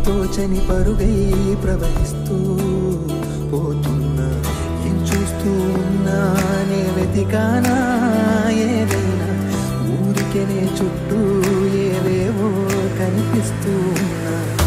తోచని పరుగై ప్రవహిస్తూ పోతున్నా. ఏం చూస్తూ ఉన్నా నే వెతికానా ఏదైనా, ఊరికెనే చుట్టూ ఏవేవో కనిపిస్తూ ఉన్నా.